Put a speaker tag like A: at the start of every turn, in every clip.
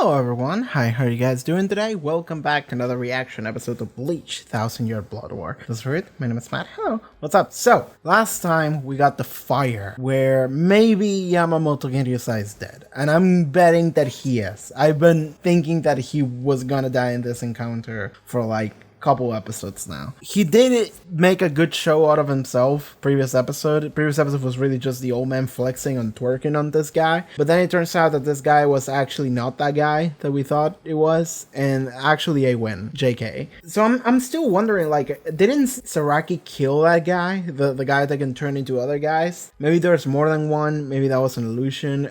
A: Hello everyone, hi, how are you guys doing today? Welcome back to another reaction episode of Bleach, 1000-Year Blood War. This is Haarute, my name is Matt, hello, what's up? So, last time we got the fire, where maybe Yamamoto Genryusai is dead, and I'm betting that he is. I've been thinking that he was gonna die in this encounter for like couple episodes now. He did make a good show out of himself previous episode was really just the old man flexing and twerking on this guy, but then it turns out that this guy was actually not that guy that we thought it was, and actually a win, JK. So I'm still wondering, like, didn't Saraki kill that guy, the guy that can turn into other guys? Maybe there's more than one, maybe that was an illusion,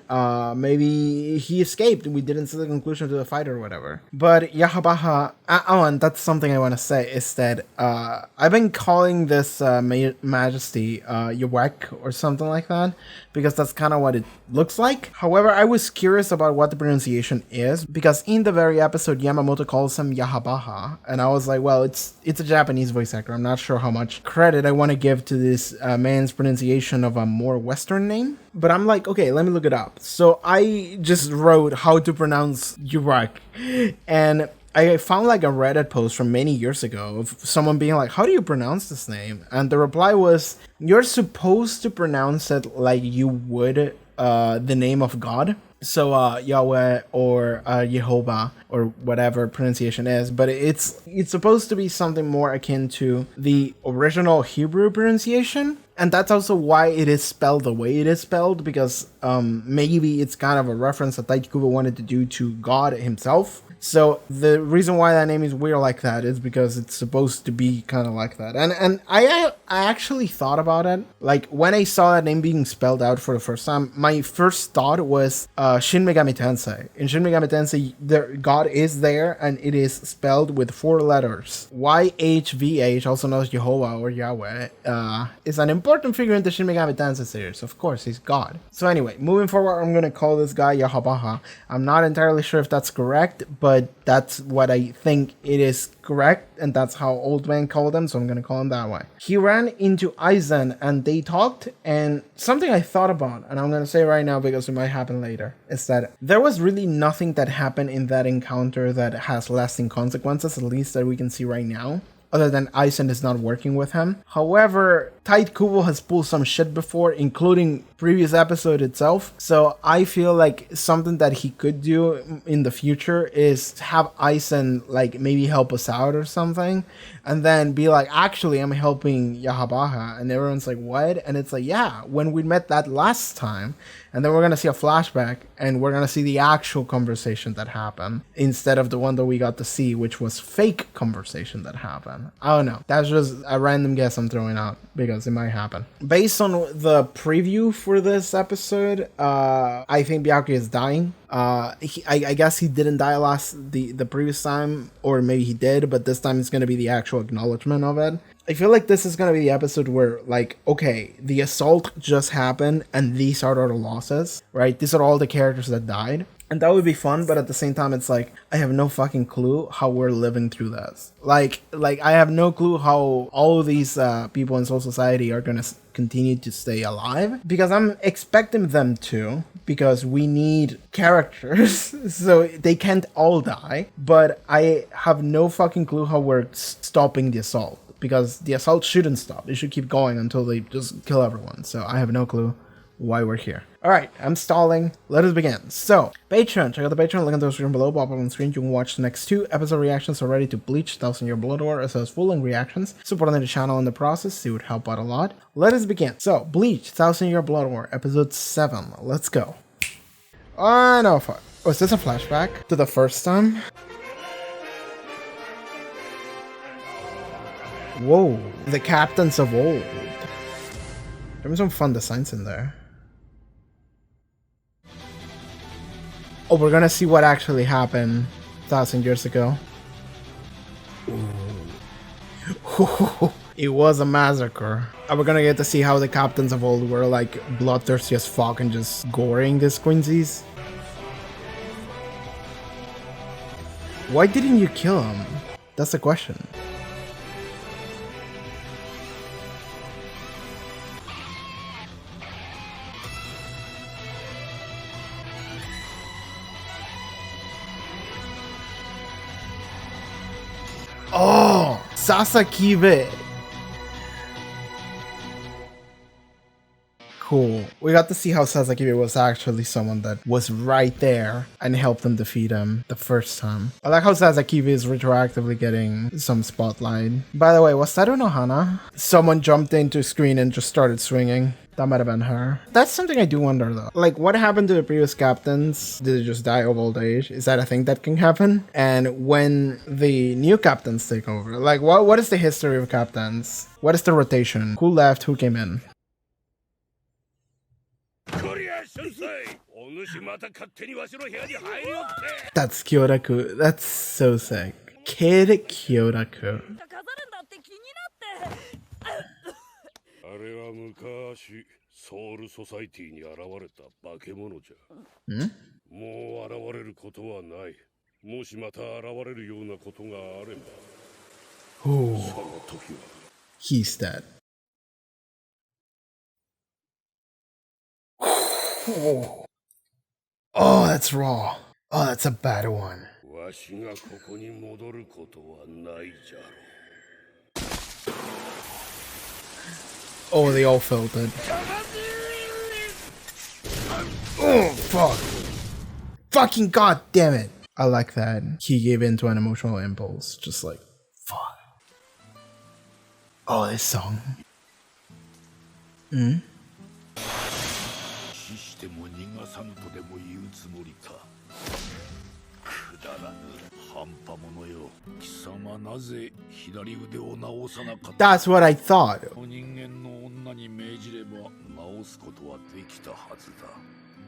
A: maybe he escaped and we didn't see the conclusion to the fight or whatever. But Yahabaha, and that's something I want to say is that I've been calling this Majesty Yawek or something like that, because that's kind of what it looks like. However, I was curious about what the pronunciation is, because in the very episode Yamamoto calls him Yahabaha, and I was like, well, it's a Japanese voice actor. I'm not sure how much credit I want to give to this man's pronunciation of a more Western name. But I'm like, okay, let me look it up. So I just wrote how to pronounce Yawek, and I found like a Reddit post from many years ago of someone being like, how do you pronounce this name? And the reply was, you're supposed to pronounce it like you would the name of God. So Yahweh or Jehovah or whatever pronunciation is, but it's supposed to be something more akin to the original Hebrew pronunciation. And that's also why it is spelled the way it is spelled, because maybe it's kind of a reference that Ichigo wanted to do to God himself. So the reason why that name is weird like that is because it's supposed to be kind of like that. And I actually thought about it. Like, when I saw that name being spelled out for the first time, my first thought was Shin Megami Tensei. In Shin Megami Tensei, God is there, and it is spelled with 4 letters. YHVH, also known as Jehovah or Yahweh, is an important figure in the Shin Megami Tensei series. Of course, he's God. So anyway, moving forward, I'm going to call this guy Yahabaha. I'm not entirely sure if that's correct, but that's what I think it is correct, and that's how Old Man called him, so I'm gonna call him that way. He ran into Aizen and they talked, and something I thought about, and I'm gonna say right now because it might happen later, is that there was really nothing that happened in that encounter that has lasting consequences, at least that we can see right now, other than Aizen is not working with him. However, Tight Kubo has pulled some shit before, including previous episode itself. So I feel like something that he could do in the future is have Aizen like maybe help us out or something, and then be like, actually, I'm helping Yahabaha, and everyone's like, what? And it's like, yeah, when we met that last time, and then we're gonna see a flashback, and we're gonna see the actual conversation that happened instead of the one that we got to see, which was fake conversation that happened. I don't know. That's just a random guess I'm throwing out because it might happen. Based on the preview for this episode, I think Byakuya is dying. I guess he didn't die the previous time, or maybe he did, but this time it's gonna be the actual acknowledgement of it. I feel like this is gonna be the episode where, like, okay, the assault just happened, and these are the losses, right? These are all the characters that died. And that would be fun, but at the same time, it's like, I have no fucking clue how we're living through this. Like I have no clue how all of these people in Soul Society are gonna continue to stay alive, because I'm expecting them to, because we need characters, so they can't all die. But I have no fucking clue how we're stopping the assault, because the assault shouldn't stop. It should keep going until they just kill everyone. So I have no clue why we're here. Alright, I'm stalling. Let us begin. So, Patreon. Check out the Patreon. Link in the description below. Pop up on the screen. You can watch the next 2 episode reactions already to Bleach, 1000-Year Blood War, as well as full-length reactions. Supporting the channel in the process, it would help out a lot. Let us begin. So, Bleach, 1000-Year Blood War, episode 7. Let's go. Oh, no. Was this a flashback to the first time? Whoa. The captains of old. There were some fun designs in there. Oh, we're gonna see what actually happened 1,000 years ago. It was a massacre. And we're gonna get to see how the captains of old were like bloodthirsty as fuck and just goring these quincies. Why didn't you kill him? That's the question. Oh, Sasakibe. Cool. We got to see how Sasakibe was actually someone that was right there and helped him defeat him the first time. I like how Sasakibe is retroactively getting some spotlight. By the way, was that Unohana? Someone jumped into screen and just started swinging. That might have been her. That's something I do wonder though. Like, what happened to the previous captains? Did they just die of old age? Is that a thing that can happen? And when the new captains take over, like, what is the history of captains? What is the rotation? Who left? Who came in? That's Kyoraku. That's so sick. Kid Kyoraku.
B: あれは昔ソウルソサイティに現れた化け物じゃ。もう現れることはない。もしまた現れるようなことがあれば、その時は。
A: He's dead. Oh, that's raw. Oh, that's a bad one.
B: わしがここに戻ることはないじゃろ。
A: Oh, they all felt it. Oh, fuck. Fucking god damn it. I like that. He gave in to an emotional impulse. Just like, fuck. Oh, this song. Hmm?
B: しても逃がさぬとでも言うつもりか。くだらぬ半端者よ。貴様なぜ左腕を直さなかった。
A: That's what I thought.
B: 人間の女に命じれば直すことはできたはずだ。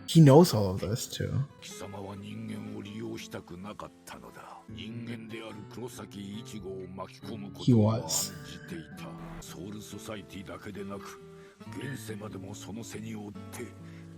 A: He knows all of this too.
B: 貴様は人間を利用したくなかったのだ。人間である黒崎一護を巻き込むことを案じていた。ソウルソサイティだけでなく、現世までもその背に追って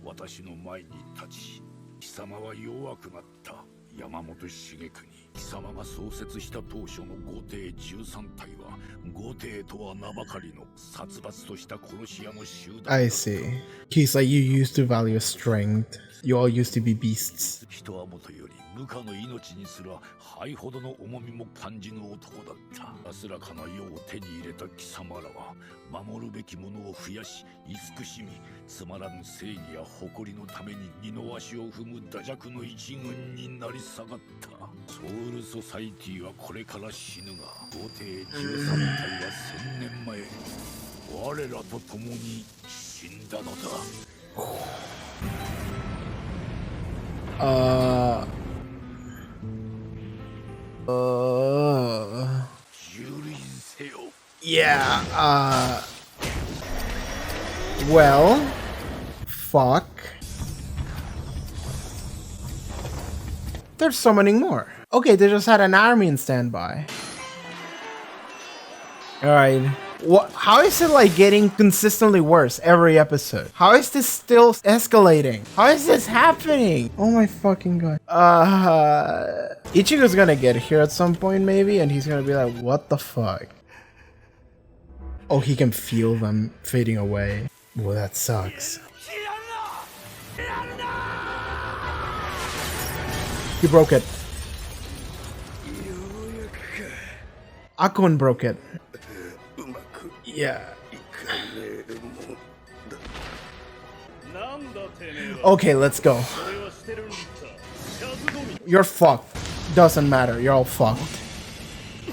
B: 私の前に立ち、貴様は弱くなった。山本茂国、貴様が創設した当初の御帝13体は、御帝とは名ばかりの殺伐とした殺し屋の集団。
A: I see. He's like, you used to value strength. You all used to be beasts.
B: 人はもとより部下の命にすら肺ほどの重みも感じぬ男だった。安らかな世を手に入れた貴様らは、守るべきものを増やし慈しみ、つまらぬ正義や誇りのために二の足を踏む惰弱の一軍になり下がった。ソウルソサイティはこれから死ぬが、御帝13体は1000年前我らと共に死んだのだ。
A: Yeah, well, fuck. They're summoning more. Okay, they just had an army in standby. Alright. What? How is it like getting consistently worse every episode? How is this still escalating? How is this happening? Oh my fucking god. Ichigo's gonna get here at some point maybe, and he's gonna be like, what the fuck? Oh, he can feel them fading away. Well, that sucks. He broke it. Akun broke it. Yeah. Okay, let's go. You're fucked. Doesn't matter. You're all fucked.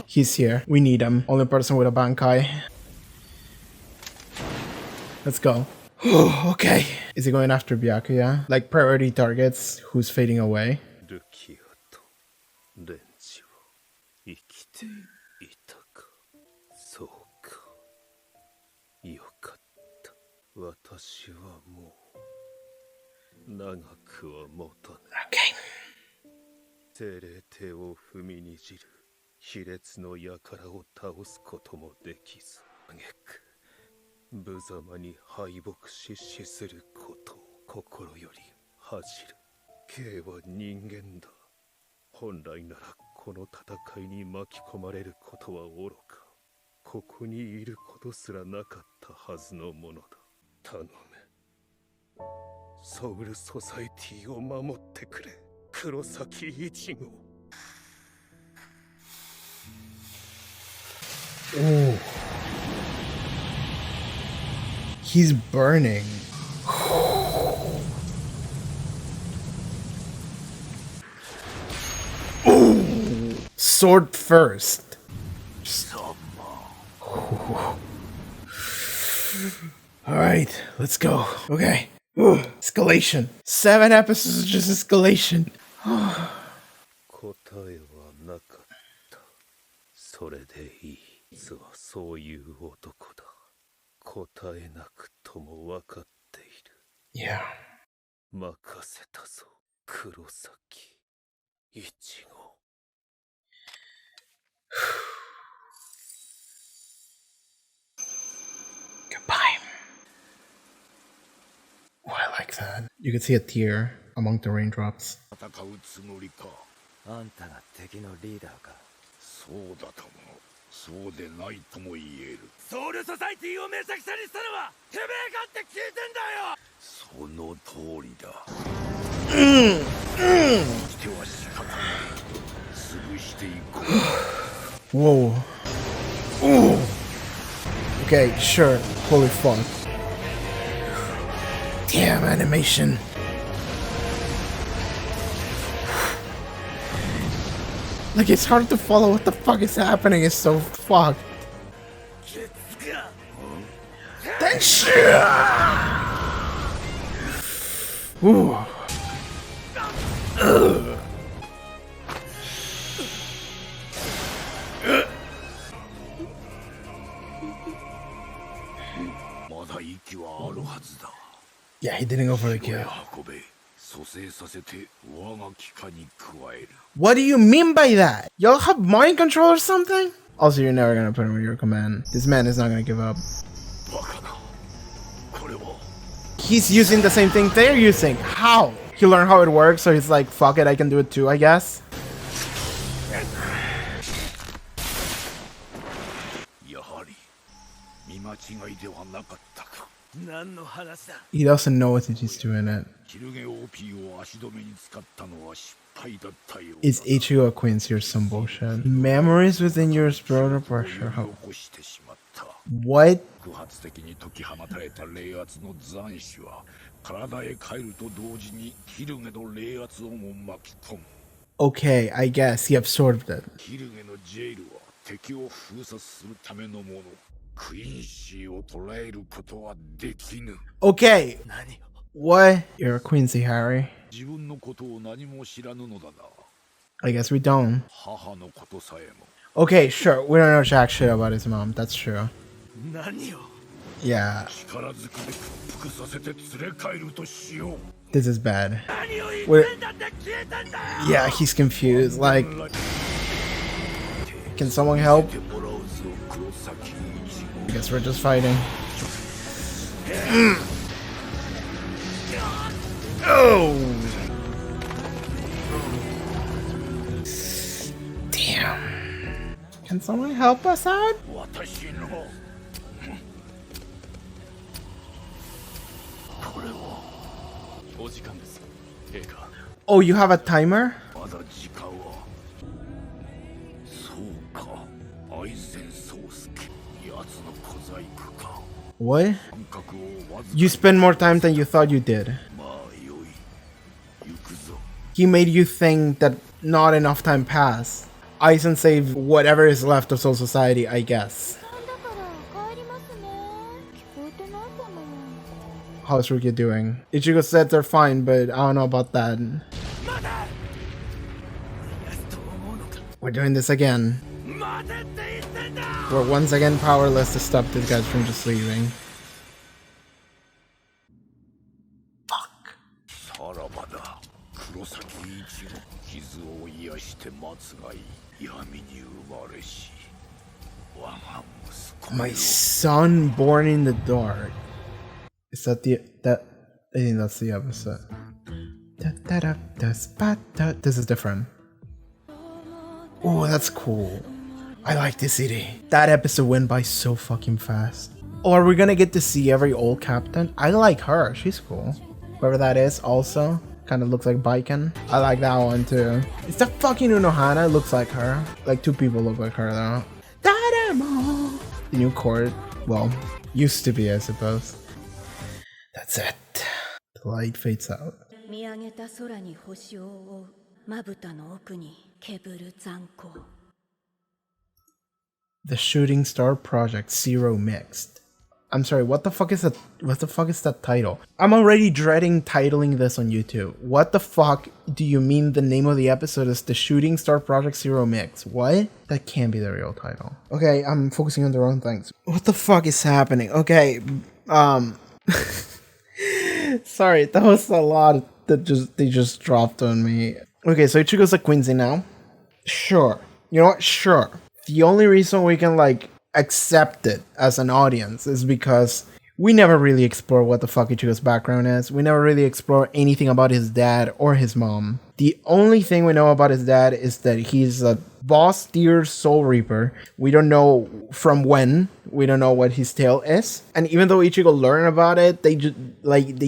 A: He's here. We need him. Only person with a Bankai. Let's go. Okay. Is he going after Byakuya? Like priority targets? Who's fading away? Okay.
C: 精霊帝を踏みにじる卑劣の輩を倒すこともできず、挙句無様に敗北し死することを心より恥じる。Kは人間だ。本来ならこの戦いに巻き込まれることは愚か、ここにいることすらなかったはずのものだ。頼む、ソウルソサイティを守ってくれ、黒崎一護。
A: Ooh. He's burning. Ooh. Sword first. Alright, let's go. Okay. Ooh, escalation. 7 episodes of just escalation.
C: 答えはなかった。それでいい。実はそういう男だ。答えなくとも分かっている。
A: Yeah.
C: 任せたぞ、黒崎イチゴ。
A: Goodbye. Oh, I like that. You can see a tear among the raindrops.
B: 戦うつもりか。
D: あんたが敵のリーダーか。
B: そうだともそうでないとも言える。
D: ソウルソサイティをめちゃくちゃにしたのはてめえかって聞いてんだよ。
B: その通りだ。しては仕方ない。潰していこう。
A: Whoa. Ooh. Okay, sure. Holy fuck. Damn animation. Like, it's hard to follow what the fuck is happening. It's so fucked. Then shit. Ooh. Yeah, he didn't go for the kill. What do you mean by that? Y'all have mind control or something? Also, you're never gonna put him in your command. This man is not gonna give up. He's using the same thing they're using. How? He learned how it works, so he's like, fuck it, I can do it too, I guess. He doesn't know what he's doing it. Is Ichigo a quincy or some bullshit? Memories within your spiritual pressure. What? Okay, I guess he absorbed it. Okay. What? You're a quincy, Harry. I guess we don't. Okay, sure. We don't know jack shit about his mom. That's true. Yeah. This is bad. Wait. Yeah, he's confused. Like, can someone help? I guess we're just fighting. Oh! Damn. Can someone help us out? Oh, you have a timer? What? You spend more time than you thought you did. He made you think that not enough time passed. Aizen saved whatever is left of Soul Society, I guess. How's Rukia doing? Ichigo said they're fine, but I don't know about that. We're doing this again. We're once again powerless to stop these guys from just leaving. Fuck. My son born in the dark. Is that the I think that's the episode. This is different. Oh, that's cool. I like this city. That episode went by so fucking fast. Oh, are we gonna get to see every old captain? I like her. She's cool. Whoever that is also kind of looks like Baiken. I like that one too. It's the fucking Unohana. Looks like her. Like 2 people look like her though. Dadamo! the new court. Well, used to be, I suppose. That's it. The light fades out.
E: 見上げた空に星を覆うまぶたの奥にけぶる残光
A: The Shooting Star Project Zero Mixed. I'm sorry, what the fuck is that? What the fuck is that title? I'm already dreading titling this on YouTube. What the fuck do you mean the name of the episode is The Shooting Star Project Zero Mix? What? That can't be the real title. Okay, I'm focusing on the wrong things. What the fuck is happening? Okay, sorry, that was a lot that they just dropped on me. Okay, so Ichigo's a quincy now. Sure. You know what? Sure. The only reason we can, like, accept it as an audience is because we never really explore what the fuck Ichigo's background is. We never really explore anything about his dad or his mom. The only thing we know about his dad is that he's a boss tier soul reaper. We don't know from when. We don't know what his tale is. And even though Ichigo learned about it, they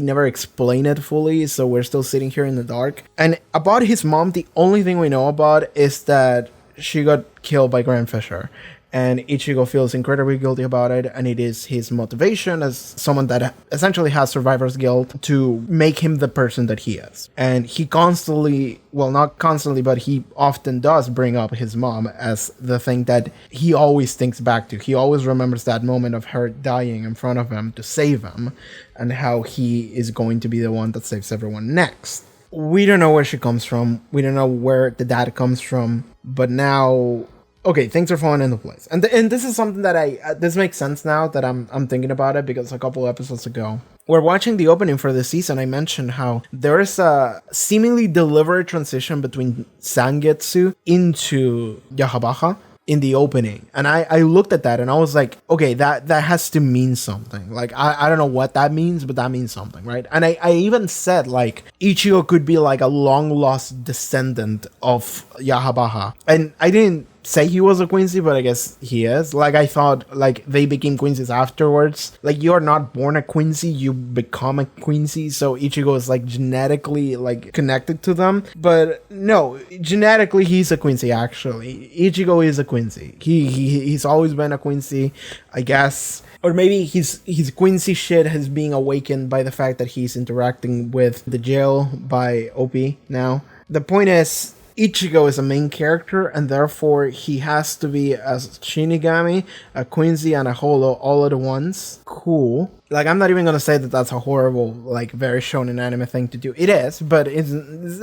A: never explain it fully, so we're still sitting here in the dark. And about his mom, the only thing we know about is that she got killed by Grand Fisher. And Ichigo feels incredibly guilty about it, and it is his motivation as someone that essentially has survivor's guilt to make him the person that he is. And he constantly, well, not constantly, but he often does bring up his mom as the thing that he always thinks back to. He always remembers that moment of her dying in front of him to save him, and how he is going to be the one that saves everyone next. We don't know where she comes from. We don't know where the dad comes from, but now... Okay, things are falling into place. And this is something that this makes sense now that I'm thinking about it, because a couple episodes ago, we're watching the opening for this season. I mentioned how there is a seemingly deliberate transition between Sangetsu into Yahabaha in the opening. And I looked at that and I was like, okay, that has to mean something. Like, I don't know what that means, but that means something, right? And I even said, like, Ichigo could be like a long-lost descendant of Yahabaha. And I didn't say he was a quincy, but I guess he is. Like, I thought, like, they became quincies afterwards. Like, you're not born a quincy, you become a quincy, so Ichigo is, like, genetically, like, connected to them. But no, genetically, he's a quincy, actually. Ichigo is a quincy. He's always been a quincy, I guess. Or maybe his quincy shit has been awakened by the fact that he's interacting with the jail by OP now. The point is, Ichigo is a main character, and therefore he has to be a shinigami, a quincy, and a holo all at once. Cool. Like, I'm not even gonna say that that's a horrible, like, very shonen anime thing to do. It is, but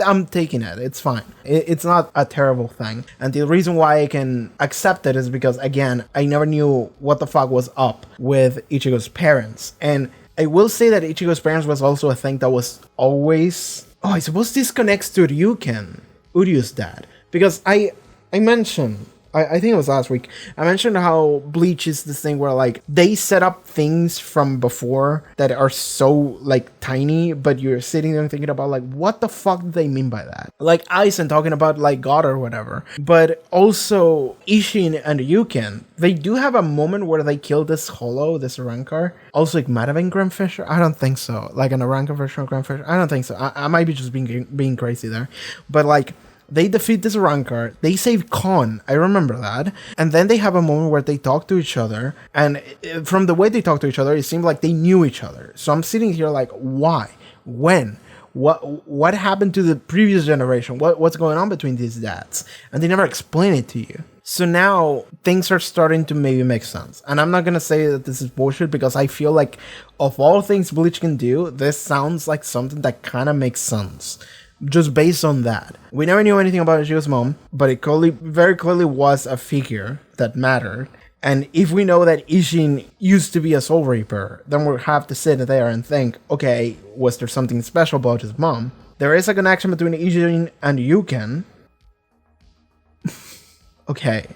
A: I'm taking it. It's fine. It's not a terrible thing. And the reason why I can accept it is because, again, I never knew what the fuck was up with Ichigo's parents. And I will say that Ichigo's parents was also a thing that was always... Oh, I suppose this connects to Ryuken, Uryu's dad, because I mentioned, I think it was last week, I mentioned how Bleach is this thing where, like, they set up things from before that are so, like, tiny, but you're sitting there thinking about, like, what the fuck do they mean by that? Like Aizen talking about, like, God or whatever. But also Ishin and Ryuken, they do have a moment where they kill this holo, this Rancor. Also, it might have been Grand Fisher. I don't think so. Like, an Rancor version of Grand Fisher. I don't think so. I might be just being crazy there. But, like, they defeat this Rancor, they save Kon, I remember that, and then they have a moment where they talk to each other, and from the way they talk to each other, it seemed like they knew each other. So I'm sitting here like, why? When? What happened to the previous generation? What's going on between these dads? And they never explain it to you. So now things are starting to maybe make sense. And I'm not going to say that this is bullshit, because I feel like of all things Bleach can do, this sounds like something that kind of makes sense. Just based on that. We never knew anything about Ichigo's mom, but it very clearly was a figure that mattered. And if we know that Ishin used to be a Soul Reaper, then we'll have to sit there and think, okay, was there something special about his mom? There is a connection between Ishin and Ryuken. Okay.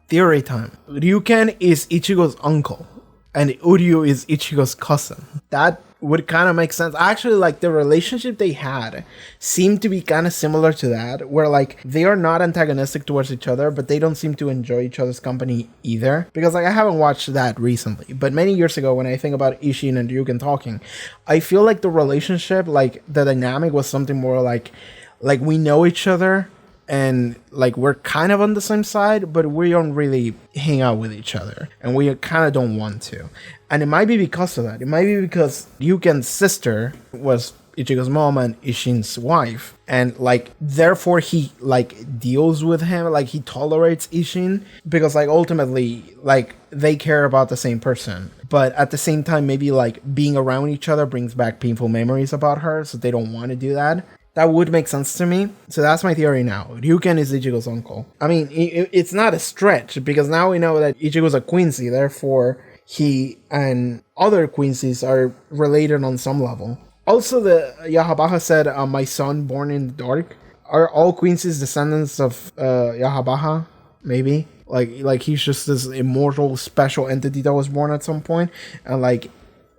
A: Theory time. Ryuken is Ichigo's uncle, and Uryu is Ichigo's cousin. That would kind of make sense. Actually, like, the relationship they had seemed to be kind of similar to that, where, like, they are not antagonistic towards each other, but they don't seem to enjoy each other's company either. Because, like, I haven't watched that recently, but many years ago, when I think about Ishin and Ryuken talking, I feel like the relationship, like, the dynamic was something more like we know each other, and like we're kind of on the same side, but we don't really hang out with each other, and we kind of don't want to. And it might be because of that. It might be because Ryuken's sister was Ichigo's mom and Ishin's wife, and like therefore he like deals with him, like he tolerates Ishin because like ultimately like they care about the same person, but at the same time maybe like being around each other brings back painful memories about her, so they don't want to do that. That would make sense to me. So that's my theory now. Ryuken is Ichigo's uncle. I mean, it's not a stretch because now we know that Ichigo's a quincy, therefore he and other quincies are related on some level. Also, the Yahabaha said, my son born in the dark. Are all quincies descendants of Yahabaha? Maybe. Like he's just this immortal special entity that was born at some point, and like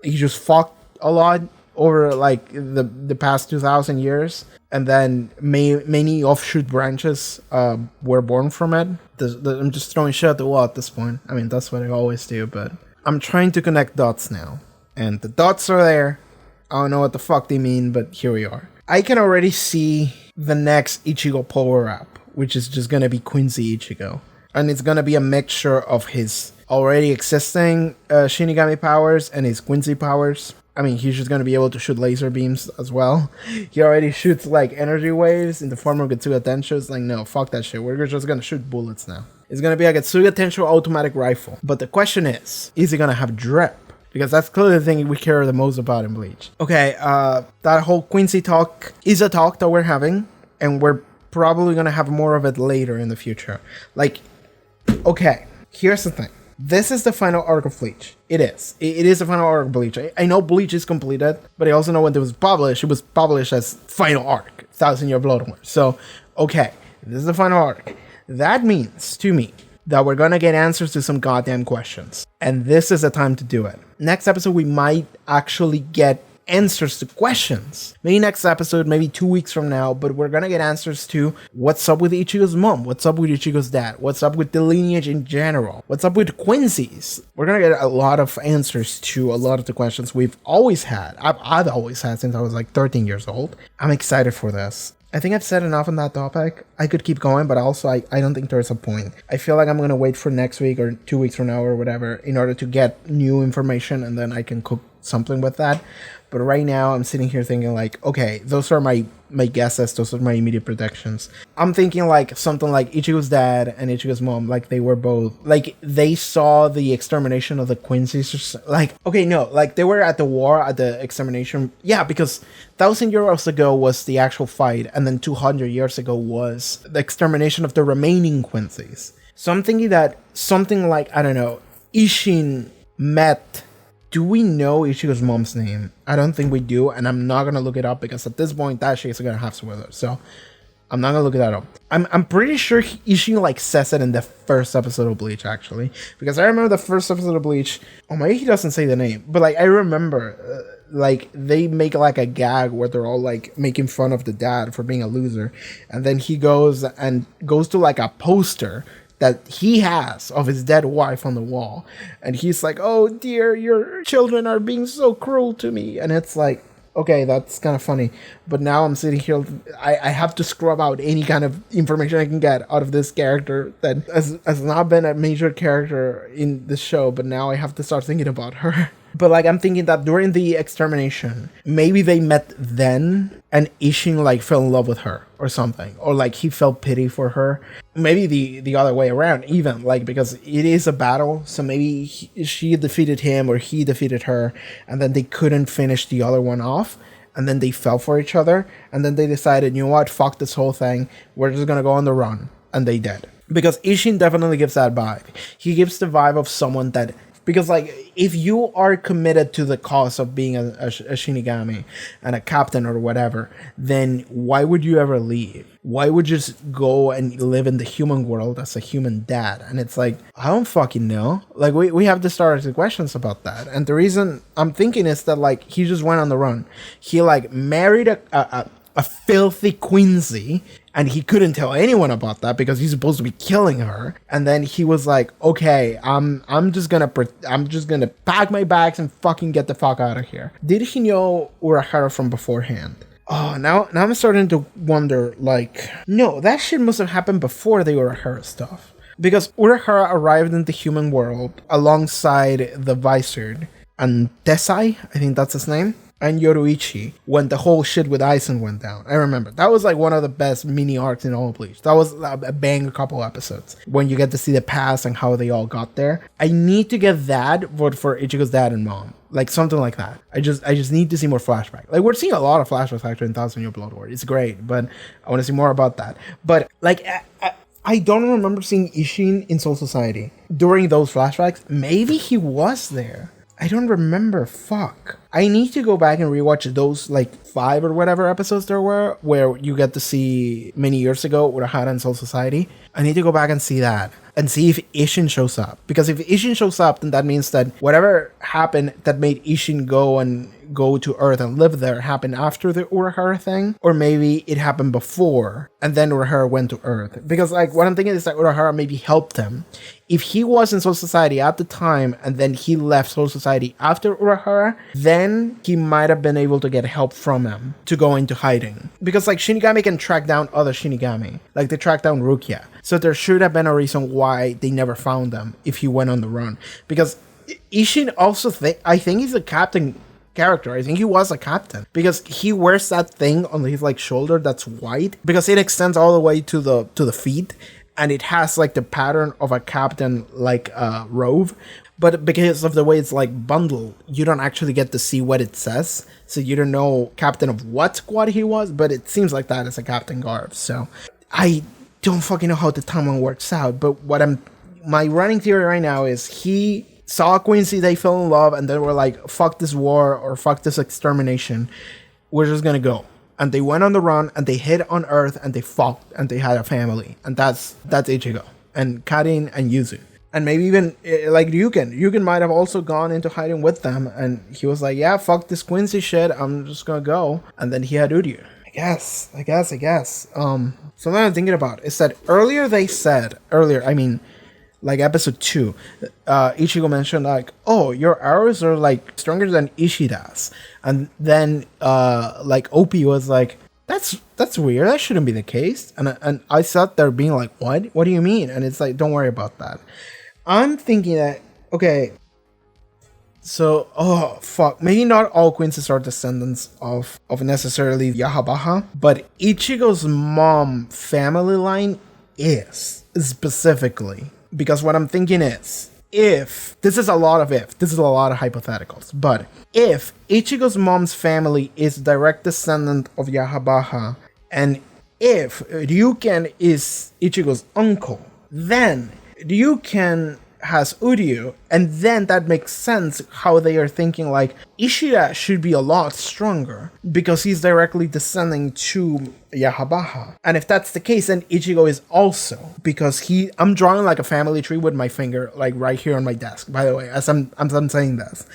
A: he just fucked a lot over like the past 2,000 years, and then many offshoot branches were born from it. I'm just throwing shit at the wall at this point. I mean, that's what I always do, but I'm trying to connect dots now, and the dots are there. I don't know what the fuck they mean, but here we are. I can already see the next Ichigo power-up, which is just gonna be Quincy Ichigo. And it's gonna be a mixture of his already existing Shinigami powers and his Quincy powers. I mean, he's just gonna be able to shoot laser beams as well. He already shoots like energy waves in the form of Getsuga Tensho. It's like, no, fuck that shit. We're just gonna shoot bullets now. It's gonna be a Getsuga Tensho automatic rifle. But the question is he gonna have drip? Because that's clearly the thing we care the most about in Bleach. Okay, that whole Quincy talk is a talk that we're having, and we're probably gonna have more of it later in the future. Like, okay, here's the thing. This is the final arc of Bleach. It is. It is the final arc of Bleach. I know Bleach is completed, but I also know when it was published as final arc, 1,000 Year Blood War. So, okay, this is the final arc. That means, to me, that we're gonna get answers to some goddamn questions. And this is the time to do it. Next episode, we might actually get answers to questions. Maybe next episode, maybe 2 weeks from now, but we're gonna get answers to what's up with Ichigo's mom, what's up with Ichigo's dad, what's up with the lineage in general, what's up with Quincy's. We're gonna get a lot of answers to a lot of the questions we've always had. I've always had since I was like 13 years old. I'm excited for this. I think I've said enough on that topic. I could keep going, but also I don't think there's a point. I feel like I'm going to wait for next week or 2 weeks from now or whatever in order to get new information, and then I can cook something with that. But right now I'm sitting here thinking like, okay, those are my guesses, those are my immediate predictions. I'm thinking like something like Ichigo's dad and Ichigo's mom, like they were both, like they saw the extermination of the Quincy's, like, okay, no, like they were at the war, at the extermination. Yeah, because 1,000 years ago was the actual fight, and then 200 years ago was the extermination of the remaining Quincy's. So I'm thinking that something like, I don't know, Ishin met... Do we know Ichigo's mom's name? I don't think we do, and I'm not gonna look it up because at this point that shit is gonna have spoilers. So I'm not gonna look that up. I'm pretty sure Ishin like says it in the first episode of Bleach actually, because I remember the first episode of Bleach. Oh, maybe he doesn't say the name, but like I remember like they make like a gag where they're all like making fun of the dad for being a loser, and then he goes to like a poster that he has of his dead wife on the wall, and he's like, oh dear, your children are being so cruel to me. And it's like, okay, that's kind of funny, but now I'm sitting here, I have to scrub out any kind of information I can get out of this character that has not been a major character in the show, but now I have to start thinking about her. But like I'm thinking that during the extermination, maybe they met then and Ishin like fell in love with her or something, or like he felt pity for her. Maybe the other way around even, like, because it is a battle, so maybe she defeated him or he defeated her, and then they couldn't finish the other one off, and then they fell for each other, and then they decided, you know what, fuck this whole thing, we're just gonna go on the run, and they did. Because Ishin definitely gives that vibe. He gives the vibe of someone that, because like if you are committed to the cause of being a Shinigami and a captain or whatever, then why would you ever leave? Why would you just go and live in the human world as a human dad? And it's like, I don't fucking know. Like we have to start asking questions about that. And the reason I'm thinking is that like he just went on the run. He like married a filthy quincy, and he couldn't tell anyone about that because he's supposed to be killing her. And then he was like, okay, I'm just gonna pack my bags and fucking get the fuck out of here. Did he know Urahara from beforehand? Oh, now I'm starting to wonder, like, no, that shit must have happened before the Urahara stuff. Because Urahara arrived in the human world alongside the Vizard and Desai, I think that's his name, and Yoruichi, when the whole shit with Aizen went down. I remember. That was like one of the best mini arcs in all of Bleach. That was a bang couple episodes. When you get to see the past and how they all got there. I need to get that, but for Ichigo's dad and mom. Like something like that. I just need to see more flashback. Like we're seeing a lot of flashbacks actually in 1000 Year Blood War. It's great, but I want to see more about that. But like I don't remember seeing Ishin in Soul Society during those flashbacks. Maybe he was there. I don't remember. Fuck. I need to go back and rewatch those like 5 or whatever episodes there were where you get to see many years ago Urahara and Soul Society. I need to go back and see that and see if Ishin shows up. Because if Ishin shows up, then that means that whatever happened that made Ishin go to Earth and live there happened after the Urahara thing, or maybe it happened before and then Urahara went to Earth. Because like what I'm thinking is that Urahara maybe helped him. If he was in Soul Society at the time and then he left Soul Society after Urahara, then he might have been able to get help from him to go into hiding. Because like Shinigami can track down other Shinigami, like they tracked down Rukia. So there should have been a reason why they never found them if he went on the run. Because Ishin also I think he's a captain character. I think he was a captain because he wears that thing on his like shoulder that's white because it extends all the way to the feet and it has like the pattern of a captain like robe, but because of the way it's like bundled, you don't actually get to see what it says, so you don't know captain of what squad he was, but it seems like that is a captain garb. So I don't fucking know how the timeline works out, but my running theory right now is he saw Quincy, they fell in love, and they were like, fuck this war or fuck this extermination, we're just gonna go. And they went on the run and they hid on Earth and they fought and they had a family. And that's Ichigo and Karin and Yuzu. And maybe even like Ryuken. Ryuken might have also gone into hiding with them and he was like, yeah, fuck this Quincy shit, I'm just gonna go. And then he had Uryu. I guess. Something I'm thinking about is that earlier, I mean, like episode 2, Ichigo mentioned like, oh, your arrows are like stronger than Ishida's. And then like Opie was like, that's weird, that shouldn't be the case. And I sat there being like, what do you mean? And it's like, don't worry about that. I'm thinking that, okay, so, oh fuck, maybe not all Quincy's are descendants of necessarily Yahabaha, but Ichigo's mom family line is specifically. Because what I'm thinking is, this is a lot of hypotheticals, but if Ichigo's mom's family is direct descendant of Yahabaha, and if Ryuken is Ichigo's uncle, then Ryuken has Uryu, and then that makes sense how they are thinking like Ishida should be a lot stronger because he's directly descending to Yahabaha. And if that's the case, then Ichigo is also, because I'm drawing like a family tree with my finger like right here on my desk, by the way, as I'm saying this.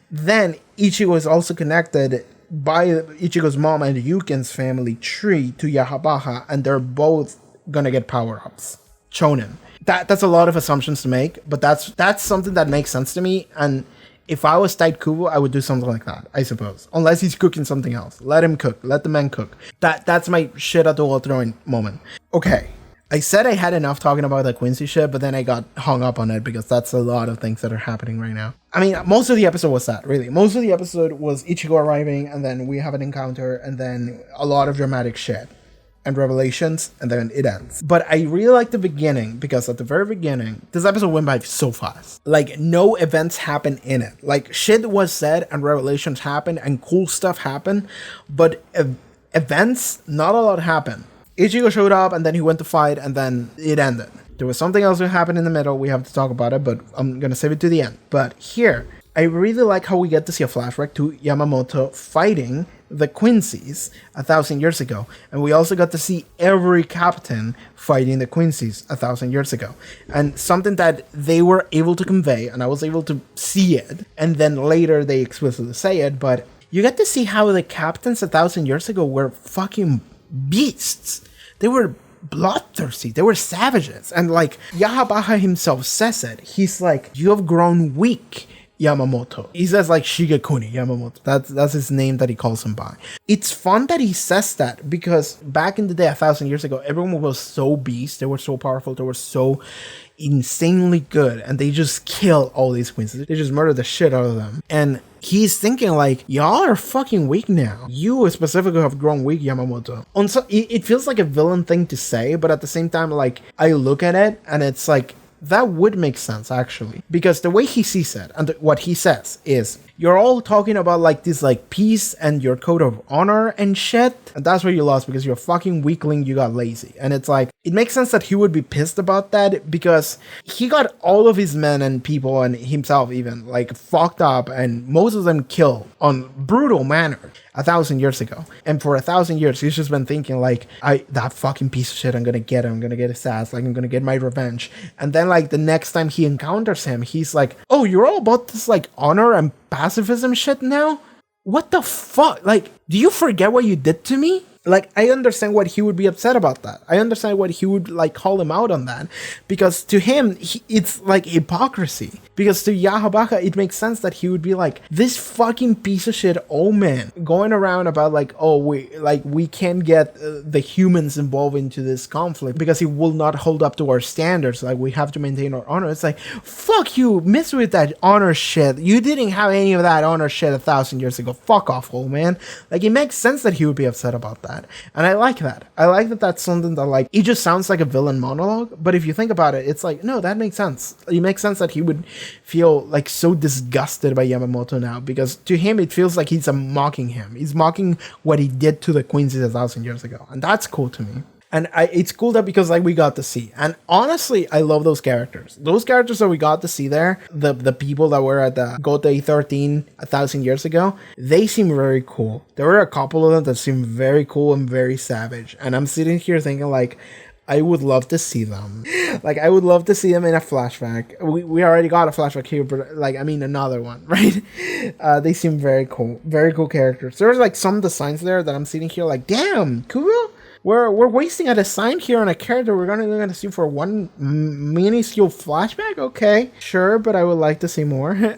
A: Then Ichigo is also connected by Ichigo's mom and Ryuken's family tree to Yahabaha, and they're both gonna get power-ups. Chonin. That's a lot of assumptions to make, but that's something that makes sense to me. And if I was Tite Kubo, I would do something like that, I suppose. Unless he's cooking something else. Let him cook. Let the man cook. That's my shit at the wall throwing moment. Okay. I said I had enough talking about the Quincy shit, but then I got hung up on it because that's a lot of things that are happening right now. I mean, most of the episode was that, really. Most of the episode was Ichigo arriving, and then we have an encounter, and then a lot of dramatic shit. And revelations, and then it ends. But I really like the beginning, because at the very beginning, this episode went by so fast. Like, no events happened in it. Like, shit was said, and revelations happened, and cool stuff happened, but events, not a lot happened. Ichigo showed up, and then he went to fight, and then it ended. There was something else that happened in the middle, we have to talk about it, but I'm gonna save it to the end. But here, I really like how we get to see a flashback to Yamamoto fighting the Quincy's 1,000 years ago. And we also got to see every captain fighting the Quincy's 1,000 years ago. And something that they were able to convey, and I was able to see it, and then later they explicitly say it, but you get to see how the captains 1,000 years ago were fucking beasts. They were bloodthirsty. They were savages. And like Yahabaha himself says it. He's like, you have grown weak. Yamamoto. He says like Shigekuni Yamamoto. That's his name that he calls him by. It's fun that he says that because back in the day, 1,000 years ago, everyone was so beast. They were so powerful. They were so insanely good, and they just kill all these queens. They just murder the shit out of them. And he's thinking like, y'all are fucking weak now. You specifically have grown weak, Yamamoto. It feels like a villain thing to say, but at the same time, like, I look at it and it's like, that would make sense actually, because the way he sees it and what he says is, you're all talking about like this like peace and your code of honor and shit, and that's where you lost because you're a fucking weakling, you got lazy. And it's like, it makes sense that he would be pissed about that because he got all of his men and people and himself even like fucked up, and most of them killed on brutal manner 1,000 years ago. And for 1,000 years he's just been thinking like, that fucking piece of shit, I'm gonna get him, I'm gonna get his ass, like I'm gonna get my revenge. And then like the next time he encounters him, he's like, oh, you're all about this like honor and pacifism shit now? What the fuck? Like, do you forget what you did to me? Like, I understand what he would be upset about that. I understand what he would like call him out on that, because to him it's like hypocrisy. Because to Yahabaka it makes sense that he would be like, this fucking piece of shit old man going around about like, oh, we can't get the humans involved into this conflict because he will not hold up to our standards, like we have to maintain our honor. It's like, fuck you, miss with that honor shit. You didn't have any of that honor shit 1,000 years ago. Fuck off, old man. Like, it makes sense that he would be upset about that. And I like that. I like that that's something that like, it just sounds like a villain monologue, but if you think about it, it's like, no, that makes sense. It makes sense that he would feel like so disgusted by Yamamoto now, because to him it feels like he's mocking him. He's mocking what he did to the quincy 1,000 years ago, and that's cool to me. And it's cool that because like we got to see, and honestly I love those characters that we got to see there, the people that were at the Gotei 13 1,000 years ago. They seem very cool. There were a couple of them that seem very cool and very savage, and I'm sitting here thinking like, I would love to see them. Like, I would love to see them in a flashback. We already got a flashback here, but like, I mean another one, right? They seem very cool characters. There's like some designs there that I'm sitting here like, damn, cool. We're wasting a design here on a character we're gonna see for one minuscule flashback. Okay, sure, but I would like to see more.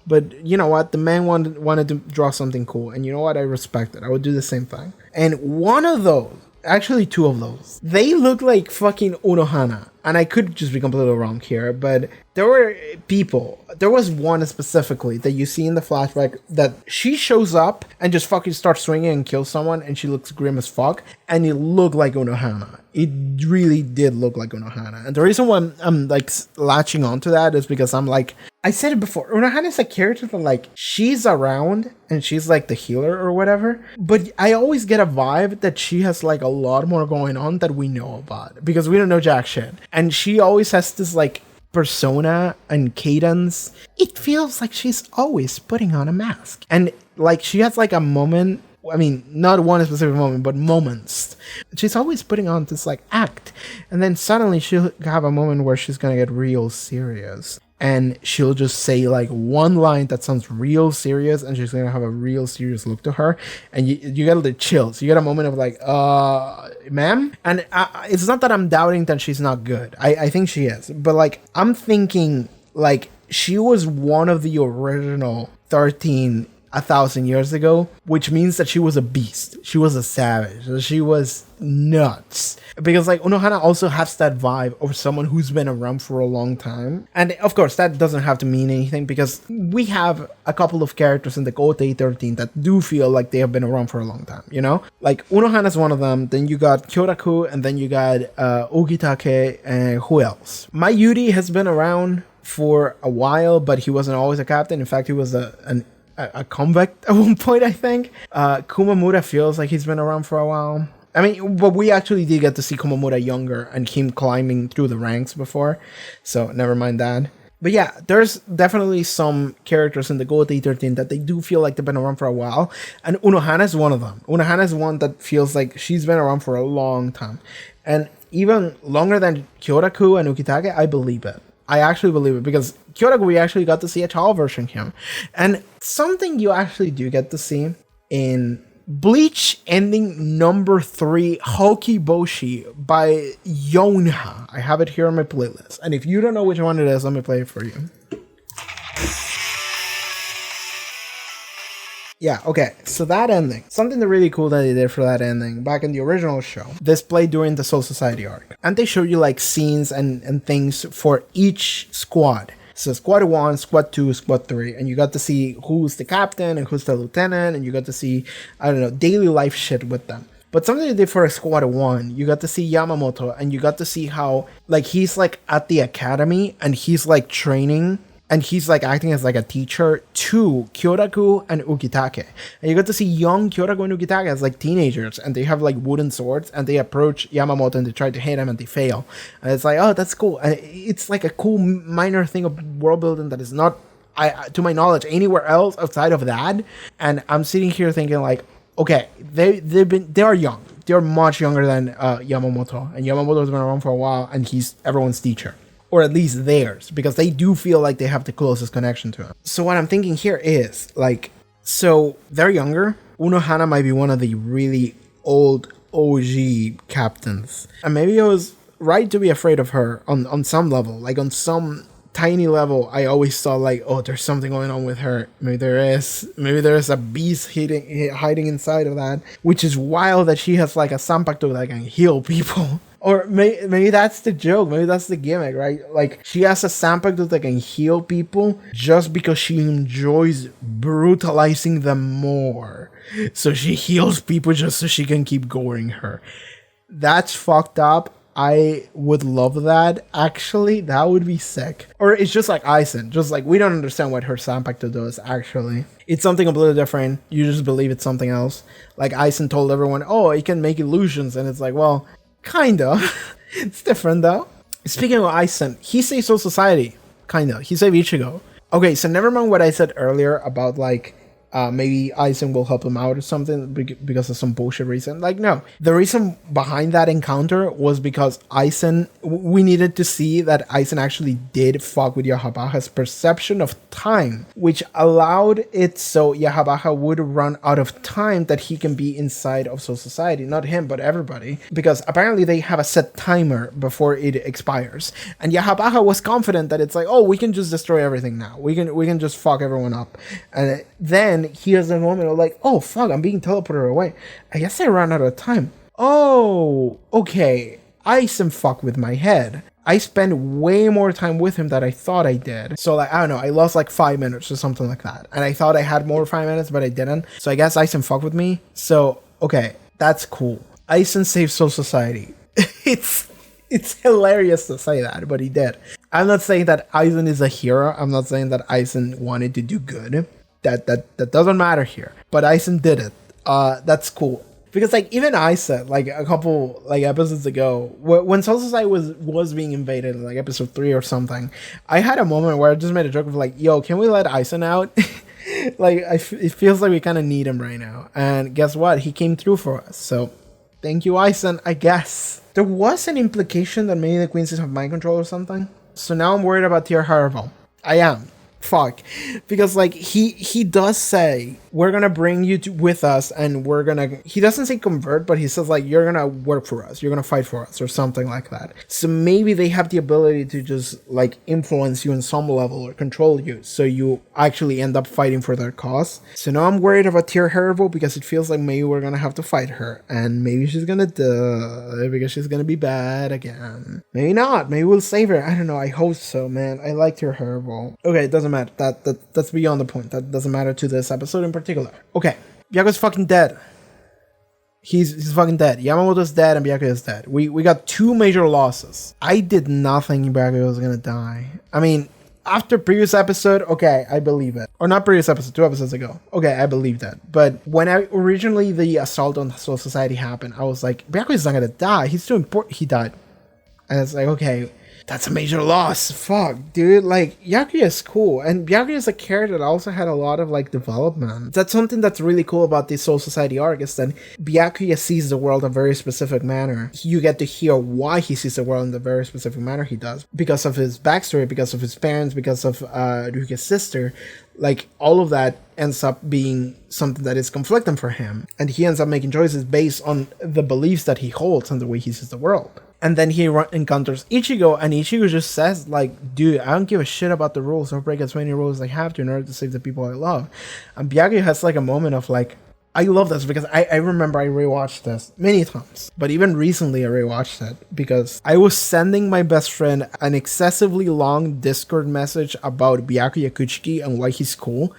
A: But you know what? The man wanted to draw something cool, and you know what? I respect it. I would do the same thing. And one of those, actually two of those, they look like fucking Unohana. And I could just be completely wrong here, but there were people. There was one specifically that you see in the flashback that she shows up and just fucking starts swinging and kills someone, and she looks grim as fuck, and it looked like Unohana. It really did look like Unohana. And the reason why I'm like latching onto that is because I'm like, I said it before, Unohana is a character that like, she's around and she's like the healer or whatever, but I always get a vibe that she has like a lot more going on that we know about, because we don't know jack shit. And she always has this like persona and cadence. It feels like she's always putting on a mask. And like, she has like a moment, I mean, not one specific moment, but moments. She's always putting on this like act, and then suddenly she'll have a moment where she's gonna get real serious, and she'll just say like one line that sounds real serious, and she's gonna have a real serious look to her, and you get the chills. You get a moment of like, ma'am. And it's not that I'm doubting that she's not good. I think she is, but like, I'm thinking like, she was one of the original 13 1,000 years ago, which means that she was a beast. She was a savage. She was nuts. Because like, Unohana also has that vibe of someone who's been around for a long time. And of course, that doesn't have to mean anything, because we have a couple of characters in the Gotei 13 that do feel like they have been around for a long time, you know? Like, Unohana is one of them. Then you got Kyoraku, and then you got Ogitake, and who else? Mayuri has been around for a while, but he wasn't always a captain. In fact, he was a convict at one point, I think. Kumamura feels like he's been around for a while. I mean, but we actually did get to see Kumamura younger and him climbing through the ranks before, so never mind that. But yeah, there's definitely some characters in the Gotei 13 that they do feel like they've been around for a while, and Unohana is one of them. Unohana is one that feels like she's been around for a long time, and even longer than Kyoraku and Ukitake. I believe it. I actually believe it, because Kyoraku, we actually got to see a child version of him. And something you actually do get to see in Bleach ending number 3, Hokiboshi by Yonha. I have it here on my playlist. And if you don't know which one it is, let me play it for you. Yeah, okay, so that ending, something that really cool that they did for that ending back in the original show, this played during the Soul Society arc, and they showed you like scenes and things for each squad. So squad 1, squad 2, squad 3, and you got to see who's the captain and who's the lieutenant, and you got to see, I don't know, daily life shit with them. But something they did for squad 1, you got to see Yamamoto, and you got to see how like he's like at the academy and he's like training, and he's like acting as like a teacher to Kyoraku and Ukitake. And you got to see young Kyoraku and Ukitake as like teenagers, and they have like wooden swords, and they approach Yamamoto and they try to hit him and they fail. And it's like, oh, that's cool. And it's like a cool minor thing of world building that is not, to my knowledge, anywhere else outside of that. And I'm sitting here thinking like, okay, they are young. They're much younger than Yamamoto, and Yamamoto's been around for a while, and he's everyone's teacher. Or at least theirs, because they do feel like they have the closest connection to him. So what I'm thinking here is, like, so they're younger. Unohana might be one of the really old OG captains. And maybe I was right to be afraid of her on some level. Like, on some tiny level, I always thought, like, oh, there's something going on with her. Maybe there is a beast hiding inside of that. Which is wild that she has, like, a Sanpakuto that can heal people. Or maybe that's the joke. Maybe that's the gimmick, right? Like, she has a Sanpakuto that can heal people just because she enjoys brutalizing them more. So she heals people just so she can keep goring her. That's fucked up. I would love that. Actually, that would be sick. Or it's just like Aizen. Just like, we don't understand what her Sanpakuto does, actually. It's something completely different. You just believe it's something else. Like, Aizen told everyone, oh, it can make illusions. And it's like, well, kinda. It's different though. Speaking of Aizen, he saved Soul Society. Kinda. He saved Ichigo. Okay, so never mind what I said earlier about like maybe Aizen will help him out or something because of some bullshit reason. Like, no. The reason behind that encounter was because Aizen, we needed to see that Aizen actually did fuck with Yahabaha's perception of time, which allowed it so Yahabaha would run out of time that he can be inside of Soul Society. Not him, but everybody. Because apparently they have a set timer before it expires. And Yahabaha was confident that it's like, oh, we can just destroy everything now. We can just fuck everyone up. And then he has a moment of like, oh fuck, I'm being teleported away. I guess I ran out of time. Oh, okay. Aizen fuck with my head. I spent way more time with him than I thought I did. So like, I don't know, I lost like 5 minutes or something like that. And I thought I had more 5 minutes, but I didn't. So I guess Aizen fucked with me. So, okay, that's cool. Aizen saved Soul Society. It's hilarious to say that, but he did. I'm not saying that Aizen is a hero. I'm not saying that Aizen wanted to do good. That doesn't matter here. But Aizen did it. That's cool. Because like even I said like a couple like episodes ago when Soul Society was being invaded, like episode 3 or something, I had a moment where I just made a joke of like, yo, can we let Aizen out? Like it feels like we kind of need him right now. And guess what? He came through for us. So thank you, Aizen, I guess. There was an implication that maybe the Quincy's have mind control or something. So now I'm worried about Tier Haarute. I am. Fuck, because like he does say we're gonna bring you with us, and we're gonna, he doesn't say convert, but he says like you're gonna work for us, you're gonna fight for us or something like that. So maybe they have the ability to just like influence you in some level or control you, so you actually end up fighting for their cause. So now I'm worried about Tier Haarute because it feels like maybe we're gonna have to fight her, and maybe she's gonna die because she's gonna be bad again. Maybe not, maybe we'll save her. I don't know, I hope so, man. I like Tier Haarute. Okay, it doesn't matter. That's beyond the point. That doesn't matter to this episode in particular. Okay, Byakuya's fucking dead. He's fucking dead. Yamamoto's dead and Byakuya is dead. We got 2 major losses. I did not think Byakuya was gonna die. I mean, after previous episode, okay, I believe it. Or not previous episode, 2 episodes ago. Okay, I believe that. But when originally the assault on Soul Society happened, I was like, Byakuya's not gonna die. He's too important. He died. And it's like, okay, that's a major loss. Fuck, dude. Like, Byakuya is cool. And Byakuya is a character that also had a lot of, like, development. That's something that's really cool about the Soul Society arc, is that Byakuya sees the world in a very specific manner. You get to hear why he sees the world in the very specific manner he does. Because of his backstory, because of his parents, because of Ryuka's sister. Like, all of that ends up being something that is conflicting for him. And he ends up making choices based on the beliefs that he holds and the way he sees the world. And then he encounters Ichigo, and Ichigo just says, like, dude, I don't give a shit about the rules. I'll break as many rules as I have to in order to save the people I love. And Byakuya has like a moment of like, I love this because I remember I rewatched this many times, but even recently I rewatched it because I was sending my best friend an excessively long Discord message about Byakuya Kuchiki and why he's cool.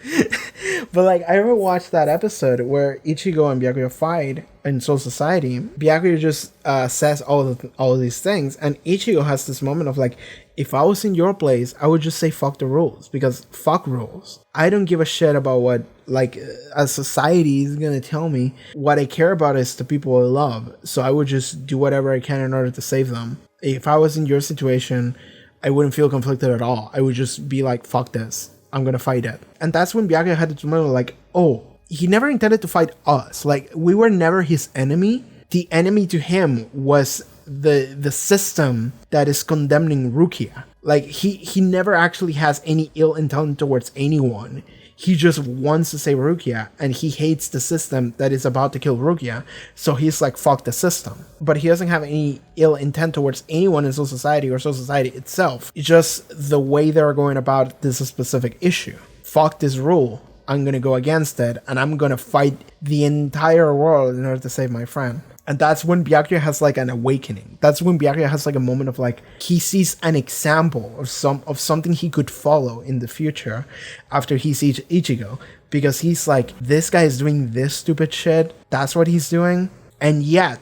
A: But like, I rewatched that episode where Ichigo and Byakuya fight in Soul Society. Byakuya just says all of these things, and Ichigo has this moment of like, if I was in your place, I would just say fuck the rules, because fuck rules. I don't give a shit about what like a society is gonna tell me. What I care about is the people I love, so I would just do whatever I can in order to save them. If I was in your situation, I wouldn't feel conflicted at all. I would just be like, fuck this, I'm gonna fight it. And that's when Byakuya had this moment like, oh, he never intended to fight us. Like, we were never his enemy. The enemy to him was the system that is condemning Rukia. Like, he never actually has any ill intent towards anyone. He just wants to save Rukia, and he hates the system that is about to kill Rukia. So he's like, fuck the system. But he doesn't have any ill intent towards anyone in Soul Society or Soul Society itself. It's just the way they're going about this specific issue. Fuck this rule. I'm gonna go against it, and I'm gonna fight the entire world in order to save my friend. And that's when Byakuya has like an awakening. That's when Byakuya has like a moment of like, he sees an example of something he could follow in the future after he sees Ichigo. Because he's like, this guy is doing this stupid shit. That's what he's doing. And yet,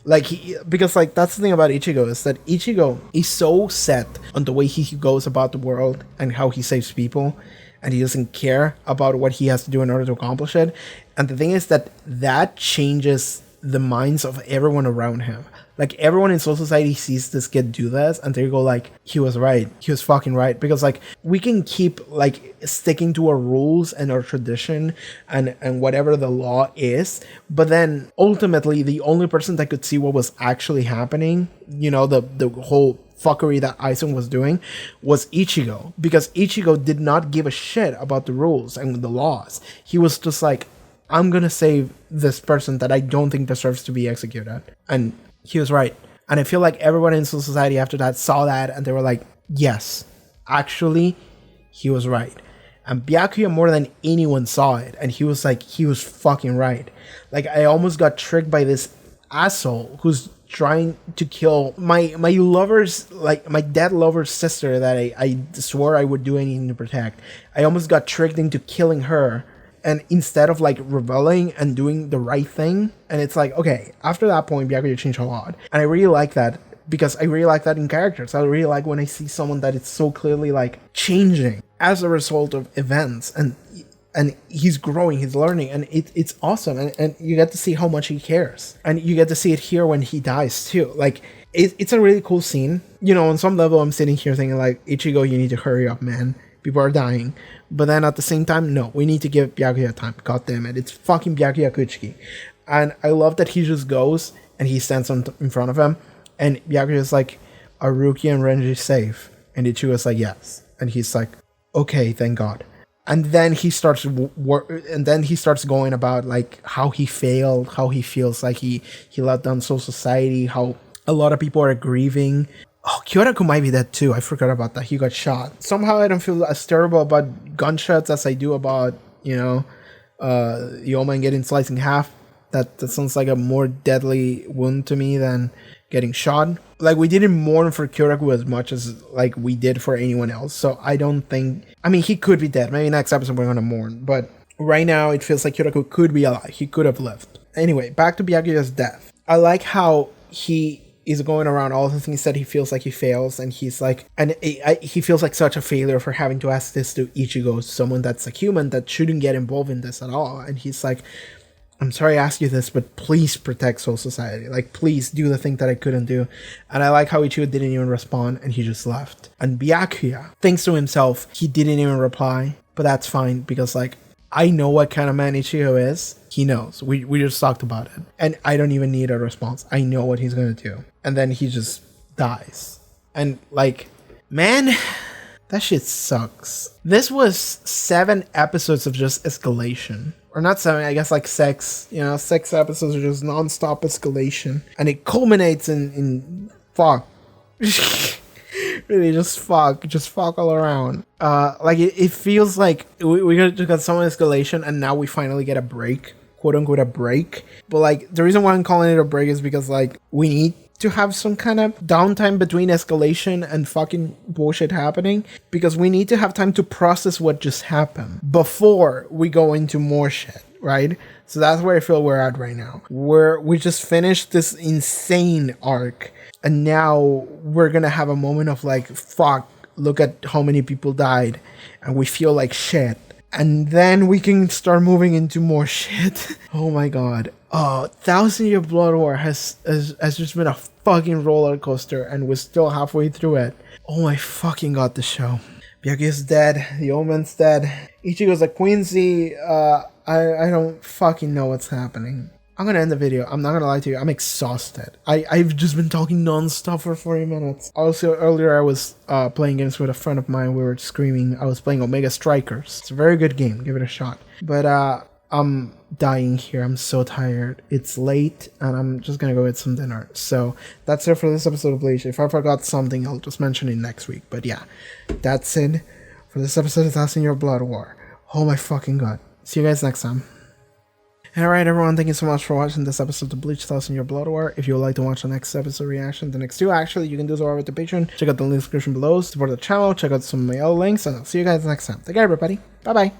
A: like, because like, that's the thing about Ichigo, is that Ichigo is so set on the way he goes about the world and how he saves people, and he doesn't care about what he has to do in order to accomplish it. And the thing is that changes the minds of everyone around him. Like, everyone in Soul Society sees this kid do this, and they go like, he was right. He was fucking right. Because like, we can keep like sticking to our rules and our tradition and whatever the law is, but then ultimately the only person that could see what was actually happening, you know, the whole fuckery that Aizen was doing, was Ichigo. Because Ichigo did not give a shit about the rules and the laws. He was just like, I'm gonna save this person that I don't think deserves to be executed. And he was right. And I feel like everyone in Soul Society after that saw that, and they were like, yes, actually, he was right. And Byakuya more than anyone saw it, and he was like, he was fucking right. Like, I almost got tricked by this asshole who's trying to kill my lover's, like, my dead lover's sister that I swore I would do anything to protect. I almost got tricked into killing her, and instead of like rebelling and doing the right thing. And it's like, okay, after that point, Byakuya changed a lot. And I really like that, because I really like that in characters. I really like when I see someone that is so clearly like changing as a result of events, and he's growing, he's learning, and it's awesome. And you get to see how much he cares. And you get to see it here when he dies too. Like, it's a really cool scene. You know, on some level, I'm sitting here thinking like, Ichigo, you need to hurry up, man. People are dying. But then at the same time, no, we need to give Byakuya time. God damn it. It's fucking Byakuya Kuchiki. And I love that he just goes and he stands in front of him. And Byakuya is like, are Rukia and Renji safe? And Ichigo is like, yes. And he's like, okay, thank God. And then he starts going about like how he failed, how he feels like he let down Soul Society, how a lot of people are grieving. Oh, Kyoraku might be dead too. I forgot about that. He got shot. Somehow I don't feel as terrible about gunshots as I do about, you know, Yoman getting sliced in half. That sounds like a more deadly wound to me than getting shot. Like, we didn't mourn for Kyoraku as much as like we did for anyone else. So I don't think, I mean, he could be dead. Maybe next episode we're gonna mourn. But right now it feels like Kyoraku could be alive. He could have lived. Anyway, back to Byakuya's death. I like how he is going around all the things that he feels like he fails, and he's like, and he feels like such a failure for having to ask this to Ichigo, someone that's a human that shouldn't get involved in this at all. And he's like, I'm sorry I asked you this, but please protect Soul Society. Like, please do the thing that I couldn't do. And I like how Ichigo didn't even respond, and he just left. And Byakuya thinks to himself, he didn't even reply, but that's fine, because like, I know what kind of man Ichigo is. He knows. We just talked about it. And I don't even need a response. I know what he's going to do. And then he just dies. And like, man, that shit sucks. This was 7 episodes of just escalation. Or not 7, I guess like 6. You know, 6 episodes of just non-stop escalation. And it culminates in fuck. Really, just fuck all around. Like it feels like we just got some escalation, and now we finally get a break, quote unquote, a break. But like the reason why I'm calling it a break is because like we need to have some kind of downtime between escalation and fucking bullshit happening, because we need to have time to process what just happened before we go into more shit, right? So that's where I feel we're at right now. We just finished this insane arc, and now we're gonna have a moment of like, fuck, look at how many people died, and we feel like shit. And then we can start moving into more shit. Oh my god. Oh, 1,000 Year Blood War has just been a fucking roller coaster, and we're still halfway through it. Oh my fucking god, the show. Byakuya's dead. The old man's dead. Ichigo's a quincy. I don't fucking know what's happening. I'm gonna end the video. I'm not gonna lie to you. I'm exhausted. I've just been talking non-stop for 40 minutes. Also, earlier I was playing games with a friend of mine. We were screaming. I was playing Omega Strikers. It's a very good game. Give it a shot. But I'm dying here. I'm so tired. It's late, and I'm just gonna go get some dinner. So that's it for this episode of Bleach. If I forgot something, I'll just mention it next week. But yeah, that's it for this episode of 1,000 Year Blood War. Oh my fucking god. See you guys next time. Alright everyone, thank you so much for watching this episode of Bleach 1,000 Year Blood War. If you would like to watch the next episode reaction, the next two actually, you can do so over to Patreon. Check out the link in the description below, support the channel, check out some of my other links, and I'll see you guys next time. Take care everybody. Bye bye.